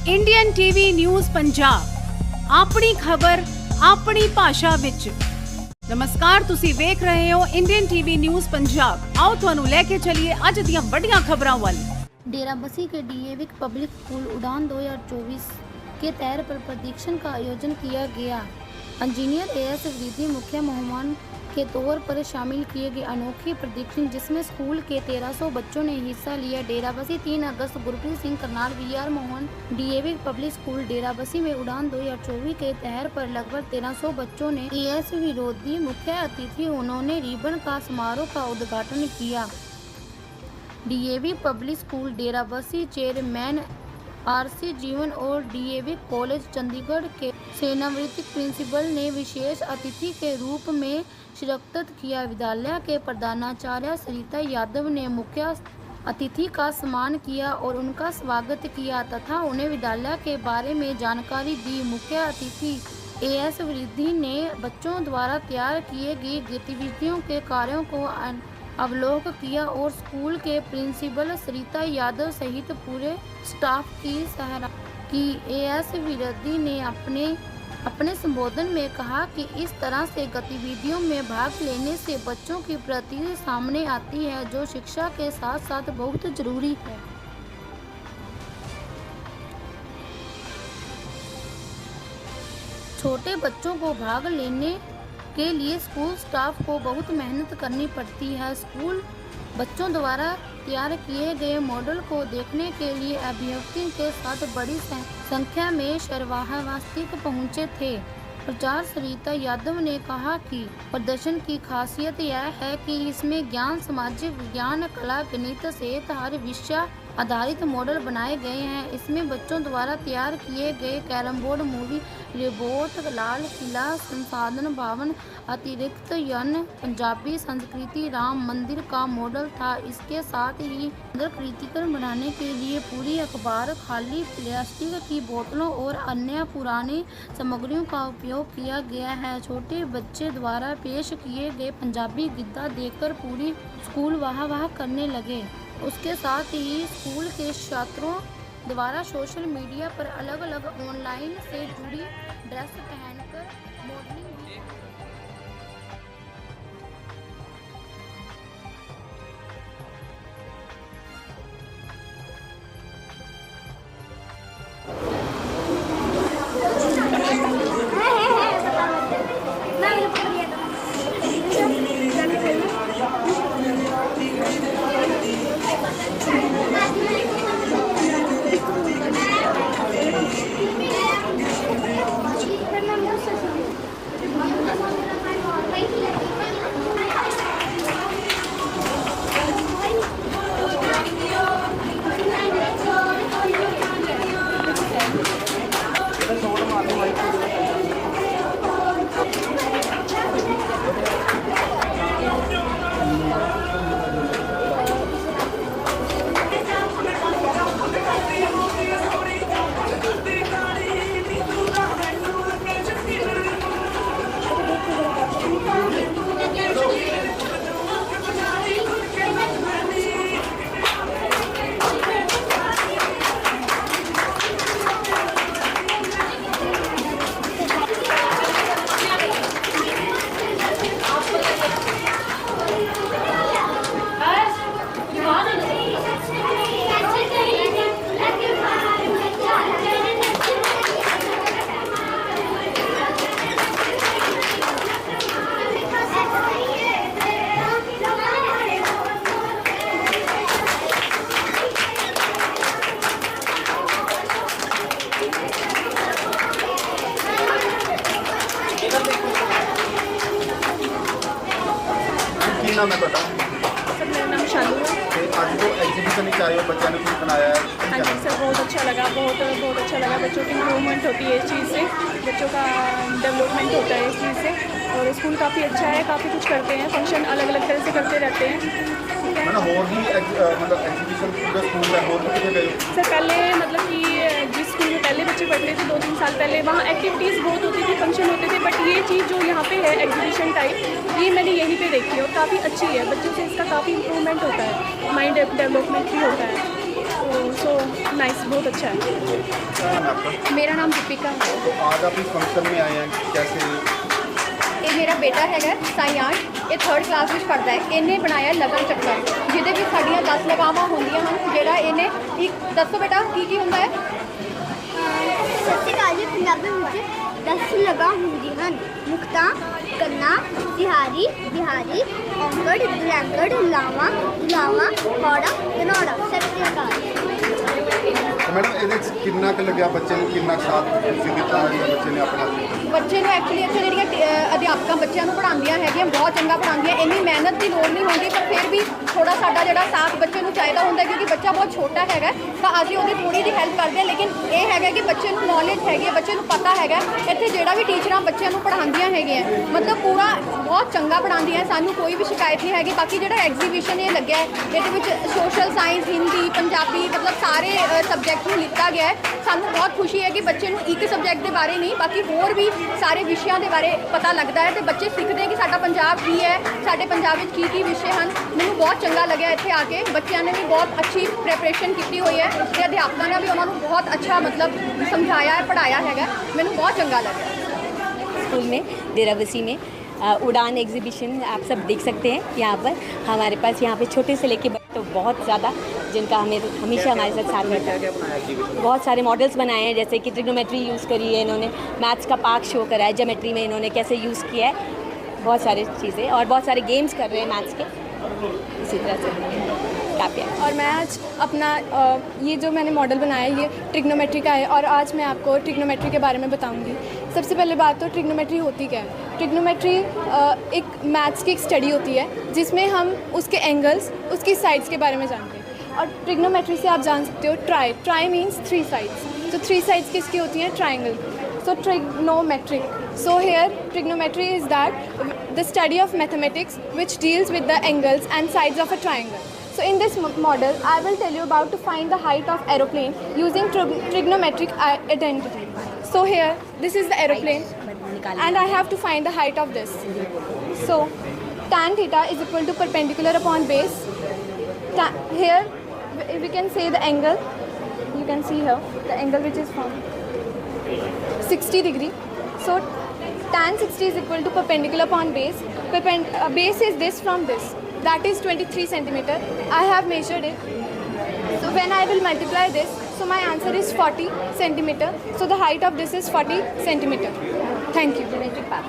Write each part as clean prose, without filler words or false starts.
Indian TV news Punjab अपनी खबर अपनी भाषा विच। नमस्कार, तुसी वेख रहे हो इंडियन टीवी न्यूज़ पंजाब। आओ तुहानू लेके चलिए अज दियां वड्डियां खबरां वाल। डेराबस्सी के डीएवी पब्लिक स्कूल उड़ान 2024 के तहत पर प्रशिक्षण का आयोजन किया गया। इंजीनियर एएस वृद्धि मुख्य मेहमान के तौर पर शामिल किए गए अनोखे प्रशिक्षण जिसमें स्कूल के 1300 बच्चों ने हिस्सा लिया। डेराबस्सी 3 अगस्त Gurpreet Singh colonel VR Mohan DAV public school Derabassi में उड़ान 2024 के तहत पर लगभग 1300 बच्चों ने एएस विरोधी मुख्य अतिथि उन्होंने रिबन का समारोह का उद्घाटन किया। DAV public school Derabassi chairman RC जीवन और डीएवी कॉलेज चंडीगढ़ के सेवानिवृत्त प्रिंसिपल ने विशेष अतिथि के रूप में शिरकत किया। विद्यालय के प्रधानाचार्य सरिता यादव ने मुख्य अतिथि का सम्मान किया और उनका स्वागत किया तथा उन्हें विद्यालय के बारे में जानकारी दी। मुख्य अतिथि एएस वृद्धि ने बच्चों द्वारा तैयार किए गए गतिविधियों के कार्यों को अवलोकन किया और स्कूल के प्रिंसिपल सरिता यादव सहित पूरे स्टाफ की सराहना की। एएस वृद्धि ने अपने संबोधन में कहा कि इस तरह से गतिविधियों में भाग लेने से बच्चों की प्रतिभा सामने आती है जो शिक्षा के साथ साथ बहुत जरूरी है। छोटे बच्चों को भाग लेने के लिए स्कूल स्टाफ को बहुत मेहनत करनी पड़ती है। स्कूल बच्चों द्वारा तैयार किए गए मॉडल को देखने के लिए अभ्यर्थियों के साथ बड़ी संख्या में शहरवासी पहुंचे थे। प्रचारक सरिता यादव ने कहा कि प्रदर्शन की खासियत यह है कि इसमें ज्ञान, सामाजिक विज्ञान, कला, गणित, सेहत हर विषय आधारित मॉडल बनाए गए हैं। इसमें बच्चों द्वारा तैयार किए गए carrom board, movie robot, Lal Qila, संसाधन भवन, अतिरिक्त यन, पंजाबी संस्कृति, राम मंदिर का मॉडल था। इसके साथ ही कृतिकरण बनाने के लिए पूरी अखबार, खाली प्लास्टिक की बोतलों और अन्य पुरानी सामग्रियों का उपयोग किया गया है। छोटे बच्चे द्वारा पेश किए गए पंजाबी गिद्दा देखकर पूरी स्कूल वाह वाह करने लगे। उसके साथ ही स्कूल के छात्रों द्वारा सोशल मीडिया पर अलग अलग ऑनलाइन से जुड़ी ड्रेस पहनकर मॉडलिंग नाम है ਤੁਹਾਡਾ? सर मेरा नाम शालू है। आज जो एग्जीबिशन में आए हो बच्चों ने कुछ बनाया है? हाँ जी सर, बहुत अच्छा लगा, बहुत अच्छा लगा। बच्चों की इम्प्रूवमेंट होती है इस चीज़ से, बच्चों का डेवलपमेंट होता है इस चीज़ से। और स्कूल काफ़ी अच्छा है, काफ़ी कुछ करते हैं, फंक्शन अलग अलग तरह से करते रहते हैं। ठीक है, मतलब और भी मतलब एग्जीबिशन पूरा स्कूल है और भी गए सर पहले मतलब कि जिस स्कूल में पहले बच्चे पढ़ते थे 2-3 साल पहले, वहाँ एक्टिविटीज़ बहुत होती थी, फंक्शन होते थे। बट ये चीज़ जो यहाँ पे है एग्जीबिशन टाइप, ये मैंने यहीं पे देखी और काफ़ी अच्छी है। बच्चों से इसका काफ़ी इम्प्रूवमेंट होता है, माइंड डेवलपमेंट भी होता है। तो सो नाइस, बहुत अच्छा है। क्या नाम है आपका? मेरा नाम दीपिका है। तो आज आप इस फंक्शन में आए हैं, कैसे? ਇਹ ਮੇਰਾ ਬੇਟਾ ਹੈਗਾ ਸਾਇਆਨ, ਇਹ 3rd ਕਲਾਸ ਵਿੱਚ ਪੜ੍ਹਦਾ ਹੈ। ਇਹਨੇ ਬਣਾਇਆ ਲਗਨ ਚੱਕਰ, ਜਿਹਦੇ ਵਿੱਚ ਸਾਡੀਆਂ 10 ਲਗਾਵਾਂ ਹੁੰਦੀਆਂ ਹਨ। ਜਿਹੜਾ ਇਹਨੇ ਇੱਕ ਦੱਸੋ ਬੇਟਾ ਕੀ ਹੁੰਦਾ ਹੈ? ਸਤਿ ਸ਼੍ਰੀ ਅਕਾਲ ਜੀ। ਪੰਜਾਬੀ ਵਿੱਚ 10 ਲਗਾ ਹੁੰਦੀਆਂ ਹਨ। ਮੁਕਤਾ, ਕੰਨਾ, ਤਿਹਾਰੀ, ਬਿਹਾਰੀ, ਔਂਕੜ, ਦੁਲੈਂਕੜ, ਲਾਵਾਂ, ਦੁਲਾਵਾਂ, ਹੌੜਾ, ਧਨੌੜਾ। ਸਤਿ ਸ਼੍ਰੀ ਅਕਾਲ। तो मैडम ये कितना क लग्या बच्चे ने, कितना साथ ਤੁਸੀਂ ਦਿੱਤਾ ਹੈ ਬੱਚੇ ਨੇ ਆਪਣਾ? ਬੱਚੇ ਨੂੰ ਐਕਚੁਅਲੀ ਇੱਥੇ ਜਿਹੜੀਆਂ ਅਧਿਆਪਕਾਂ ਬੱਚਿਆਂ ਨੂੰ ਪੜ੍ਹਾਉਂਦੀਆਂ ਹੈਗੀਆਂ ਬਹੁਤ ਚੰਗਾ ਪੜ੍ਹਾਉਂਦੀਆਂ। ਇੰਨੀ ਮਿਹਨਤ ਦੀ ਲੋੜ ਨਹੀਂ ਹੁੰਦੀ, ਪਰ ਫਿਰ ਵੀ ਥੋੜਾ ਸਾਡਾ ਜਿਹੜਾ ਸਾਥ ਬੱਚੇ ਨੂੰ ਚਾਹੀਦਾ ਹੁੰਦਾ, ਕਿਉਂਕਿ ਬੱਚਾ ਬਹੁਤ ਛੋਟਾ ਹੈਗਾ। ਤਾਂ ਅਸੀਂ ਉਹਦੀ ਥੋੜੀ ਜਿਹੀ ਹੈਲਪ ਕਰਦੇ ਹਾਂ, ਲੇਕਿਨ ਇਹ ਹੈਗਾ ਕਿ ਬੱਚੇ ਨੂੰ ਨੌਲੇਜ ਹੈਗੀ ਹੈ, ਬੱਚੇ ਨੂੰ ਪਤਾ ਹੈਗਾ ਇੱਥੇ ਜਿਹੜਾ ਵੀ ਟੀਚਰਾਂ ਬੱਚਿਆਂ ਨੂੰ ਪੜ੍ਹਾਉਂਦੀਆਂ ਹੈਗੀਆਂ ਮਤਲਬ ਪੂਰਾ ਬਹੁਤ ਚੰਗਾ ਪੜ੍ਹਾਉਂਦੀਆਂ। ਸਾਨੂੰ ਕੋਈ ਵੀ ਸ਼ਿਕਾਇਤ ਨਹੀਂ ਹੈਗੀ। ਬਾਕੀ ਜਿਹੜਾ ਐਗਜ਼ੀਬਿਸ਼ਨ ਇਹ ਲੱਗਿਆ ਹੈ, ਇਹਦੇ ਵਿੱਚ ਸੋਸ਼ਲ ਸਾਇੰਸ, ਹਿੰਦੀ, ਪੰਜਾਬੀ ਮਤਲਬ ਸਾਰੇ ਸਬਜੈਕਟ ਨੂੰ ਲਿੱਤਾ ਗਿਆ ਹੈ। ਸਾਨੂੰ ਬਹੁਤ ਖੁਸ਼ੀ ਹੈ ਕਿ ਬੱਚੇ ਨੂੰ ਇੱਕ ਸਬਜੈਕਟ ਦੇ ਬਾਰੇ ਨਹੀਂ, ਬਾਕੀ ਹੋਰ ਵੀ ਸਾਰੇ ਵਿਸ਼ਿਆਂ ਦੇ ਬਾਰੇ ਪਤਾ ਲੱਗਦਾ ਹੈ ਤੇ ਬੱਚੇ ਸਿੱਖਦੇ ਹੈ ਕਿ ਸਾਡਾ ਪੰਜਾਬ ਕੀ ਹੈ, ਸਾਡੇ ਪੰਜਾਬ ਵਿੱਚ ਕੀ ਵਿਸ਼ੇ ਹਨ। ਮੈਨੂੰ ਬਹੁਤ ਚੰਗਾ ਲੱਗਿਆ ਇੱਥੇ ਆ ਕੇ। ਬੱਚਿਆਂ ਨੇ ਵੀ ਬਹੁਤ ਅੱਛੀ ਪ੍ਰੈਪਰੇਸ਼ਨ ਕੀਤੀ ਹੋਈ ਹੈ ਤੇ ਅਧਿਆਪਕਾਂ ਨੇ ਵੀ ਉਹਨਾਂ ਨੂੰ ਬਹੁਤ ਅੱਛਾ ਮਤਲਬ ਸਮਝਾਇਆ ਹੈ, ਪੜ੍ਹਾਇਆ ਹੈਗਾ। ਮੈਨੂੰ बहुत चंगा लगा। स्कूल में डेराबस्सी में उड़ान एग्जीबिशन आप सब देख सकते हैं। यहाँ पर हमारे पास यहाँ पे छोटे से लेके तो बहुत ज़्यादा जिनका हमें हमेशा हमारे साथ रहता है। बहुत सारे मॉडल्स बनाए हैं, जैसे कि ट्रिग्नोमेट्री यूज़ करी है इन्होंने, मैथ्स का पार्क शो करा है, ज्योमेट्री में इन्होंने कैसे यूज़ किया है, बहुत सारी चीज़ें और बहुत सारे गेम्स कर रहे हैं मैथ्स के। इसी तरह से काफ़ी है। और मैं आज अपना ये जो मैंने मॉडल बनाया है ये ट्रिग्नोमेट्री का है और आज मैं आपको ट्रिग्नोमेट्री के बारे में बताऊंगी। सबसे पहले बात तो ट्रिग्नोमेट्री होती क्या है। ट्रिग्नोमेट्री एक मैथ्स की एक स्टडी होती है जिसमें हम उसके एंगल्स, उसकी साइड्स के बारे में जानते हैं। और ट्रिग्नोमेट्री से आप जान सकते हो ट्राई मीन्स 3 साइड्स। तो 3 साइड्स किसकी होती हैं? Triangle. So trigonometric. So here trigonometry is that the study of mathematics which deals with the angles and sides of a triangle. So in this model I will tell you about to find the height of aeroplane using trigonometric identity. So here this is the aeroplane and I have to find the height of this. So tan theta is equal to perpendicular upon base. Here we can say the angle. You can see here the angle which is formed 60 degree. So tan 60 is equal to perpendicular upon base. Base is this from this. That is 23 centimeter. I have measured it. So when I will multiply this, so my answer is 40 centimeter. So the height of this is 40 centimeter. Thank you.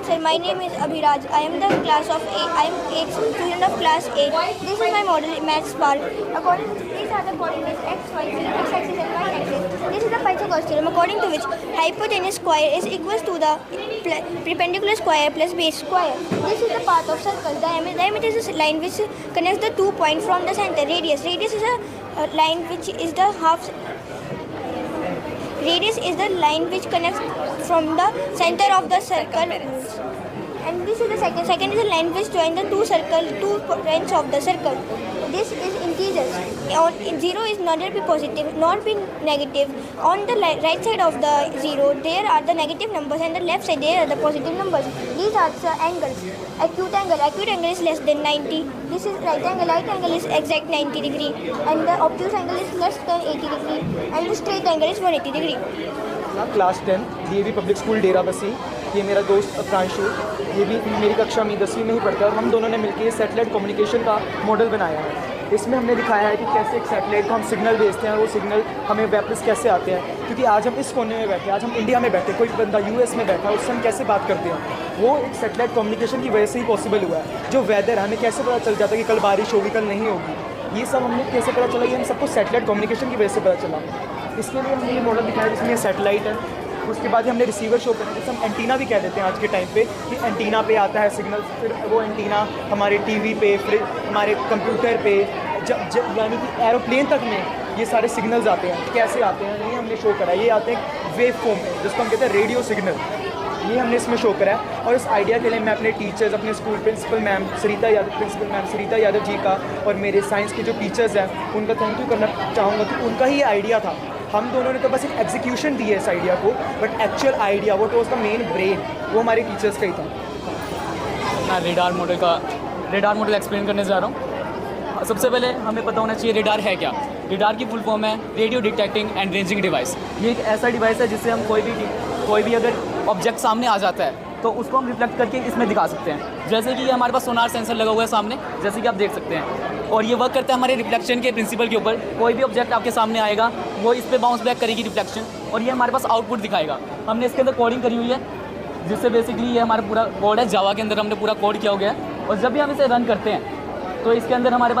Sir, my name is Abhiraj. I am the class of 8. I am a student of class 8. This is my model maths part. According to these are the coordinates x, y, z, x axis and y axis. This is the Pythagoras theorem, according to which hypotenuse square is equals to the perpendicular square plus base square. This is the path of circle. Diameter is a line which connects the 2 points from the center. Radius is a line which is the half. Radius is the line which connects from the center of the circle. And this is the second. Second is the line which join the two ends of the circle. This is integers. 0 is neither be positive nor be negative. On the right side of the 0, there are the negative numbers, and the left side there are the positive numbers. These are the angles. Acute angle is less than 90. This is right angle is exact 90 degree, and the obtuse angle is less than 80 degree, and the straight angle is 180 degree. Class 10 DAV public school Derabassi. ये मेरा दोस्त प्रांशु, ये भी मेरी कक्षा में 10वीं में ही पढ़ता है और हम दोनों ने मिलकर सैटेलाइट कम्युनिकेशन का मॉडल बनाया है। इसमें हमने दिखाया है कि कैसे एक सैटेलाइट को हम सिग्नल भेजते हैं और वो सिग्नल हमें वापस कैसे आते हैं। क्योंकि आज हम इस कोने में बैठे हैं, आज हम इंडिया में बैठे, कोई बंदा US में बैठा है, उससे हम कैसे बात करते हैं, वो एक सैटेलाइट कम्युनिकेशन की वजह से ही पॉसिबल हुआ है। जो वेदर हमें कैसे पता चल जाता है कि कल बारिश होगी, कल नहीं होगी, ये सब हमें कैसे पता चला, ये हम सबको सैटेलाइट कम्युनिकेशन की वजह से पता चला। इसके लिए हमने ये मॉडल दिखाया जिसमें सैटेलाइट है। उसके बाद हमने रिसीवर शो करा, जैसे हम एंटीना भी कह देते हैं आज के टाइम पे कि एंटीना पे आता है सिग्नल, फिर वो एंटीना हमारे टीवी पे, फिर हमारे कंप्यूटर पे, यानी कि एरोप्लेन तक में ये सारे सिग्नल्स आते हैं। कैसे आते हैं ये हमने शो करा। ये आते हैं वेव फॉर्म में, जिसको हम कहते हैं रेडियो सिग्नल। ये हमने इसमें शो करा है। और इस आइडिया के लिए मैं अपने टीचर्स, अपने स्कूल प्रिंसिपल मैम सरिता यादव जी का और मेरे साइंस के जो टीचर्स हैं उनका थैंक यू करना चाहूँगा कि उनका ही आइडिया था। हम दोनों ने तो बस एक एग्जीक्यूशन दी है इस आइडिया को, but actual idea what was the main brain वो हमारे टीचर्स का ही था। मैं रेडार मॉडल एक्सप्लेन करने जा रहा हूँ। सबसे पहले हमें पता होना चाहिए रेडार है क्या। लिडार की फुल फॉर्म है radio detecting and ranging device. ये एक ऐसा डिवाइस है जिससे हम कोई भी अगर ऑब्जेक्ट सामने आ जाता है तो उसको हम रिफ्लेक्ट करके इसमें दिखा सकते हैं। जैसे कि ये हमारे पास सोनार सेंसर लगा हुआ है सामने, जैसे कि आप देख सकते हैं, और ये वर्क करता है हमारे रिफ्लेक्शन के प्रिंसिपल के ऊपर। कोई भी ऑब्जेक्ट आपके सामने आएगा वो इस पर बाउंस बैक करेगी रिफ्लेक्शन, और ये हमारे पास आउटपुट दिखाएगा। हमने इसके अंदर कोडिंग करी हुई है, जिससे बेसिकली ये हमारा पूरा कोड है, जावा के अंदर हमने पूरा कोड किया हो गया है। और जब भी हम इसे रन करते हैं तो इसके अंदर हमारे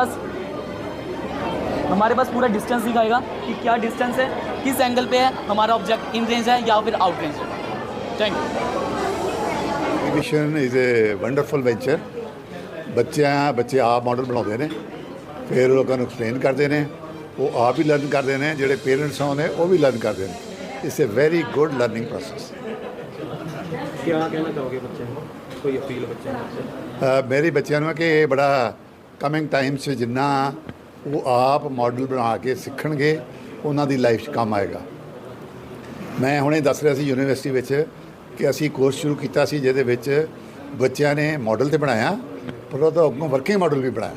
पास पूरा डिस्टेंस दिखाएगा कि क्या डिस्टेंस है, किस एंगल पे है हमारा ऑब्जेक्ट, इन रेंज है या फिर आउट रेंज है। Thank you. Mission is a wonderful venture. बच्चे आप मॉडल बनाते हैं, फिर लोगों को एक्सप्लेन करते हैं, वो आप ही लर्न करते हैं, जोड़े पेरेंट्स होने वो भी लर्न करते हैं। It's a very good learning process. क्या कहना चाहोगे बच्चे को, कोई अपील बच्चे को? मेरे बच्चों ਨੂੰ कि बड़ा कमिंग टाइम 'ਚ जिन्ना वो आप मॉडल बना के सीखणगे उन्हां दी लाइफ 'ਚ काम आएगा। मैं हुणे दस रहा सी यूनिवर्सिटी विच कि असी कोर्स शुरू किया सी जिहदे विच बच्चों ने मॉडल तो बनाया, पर वो तो अगों वर्किंग मॉडल भी बनाया।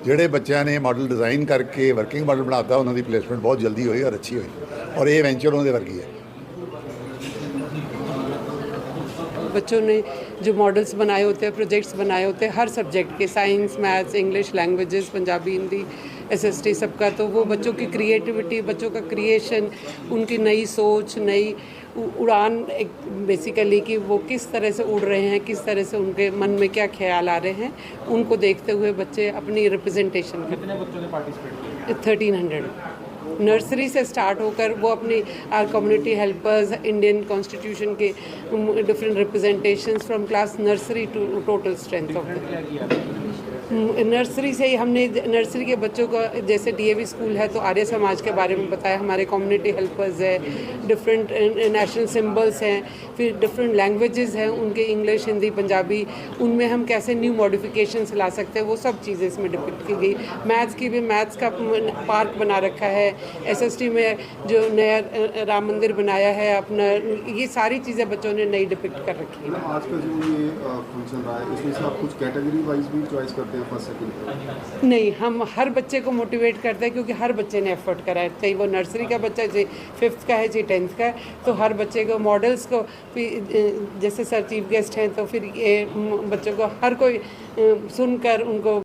जिहड़े बच्चों ने मॉडल डिज़ाइन करके वर्किंग मॉडल बनाता उन्होंने प्लेसमेंट बहुत जल्दी हुई और अच्छी हुई, और ये वेंचर उन्होंने वर्गी है। बच्चों ने जो मॉडल्स बनाए होते हैं, प्रोजेक्ट्स बनाए होते हैं हर सब्जेक्ट के, science, maths, English, languages, Punjabi, Hindi, SST सबका, तो वो बच्चों की क्रिएटिविटी, बच्चों का क्रिएशन, उनकी नई सोच, नई उड़ान, एक बेसिकली कि वो किस तरह से उड़ रहे हैं, किस तरह से उनके मन में क्या ख्याल आ रहे हैं, उनको देखते हुए बच्चे अपनी रिप्रेजेंटेशन करते हैं। कितने बच्चों ने पार्टिसिपेट किया? 1300 नर्सरी से स्टार्ट होकर वो अपनी कम्युनिटी हेल्पर्स, इंडियन कॉन्स्टिट्यूशन के different representations from class nursery to total strength of nursery से ही हमने नर्सरी के बच्चों को, जैसे डीएवी स्कूल है तो आर्य समाज के बारे में बताया, हमारे कम्युनिटी हेल्पर्स है, डिफरेंट नेशनल सिंबल्स हैं, फिर डिफरेंट लैंग्वेजेस हैं उनके, इंग्लिश, हिंदी, पंजाबी, उनमें हम कैसे न्यू मॉडिफिकेशंस ला सकते हैं, वो सब चीज़ें इसमें डिपिक्ट की गई। मैथ्स की भी, मैथ्स का पार्क बना रखा है, एसएसटी में जो नया राम मंदिर बनाया है अपना, ये सारी चीज़ें बच्चों ने नई डिपिक्ट कर रखी है। आज का जो ये फंक्शन रहा है इसमें से आप कुछ कैटेगरी वाइज भी चॉइस करते हैं फर्स्ट सेकंड? नहीं, हम हर बच्चे को मोटिवेट करते हैं क्योंकि हर बच्चे ने एफर्ट करा है, चाहे वो नर्सरी का बच्चा, चाहे 5th का है, चाहे 10th का है, तो हर बच्चे को मॉडल्स को, जैसे सर चीफ गेस्ट हैं तो फिर ये बच्चों को हर कोई सुनकर उनको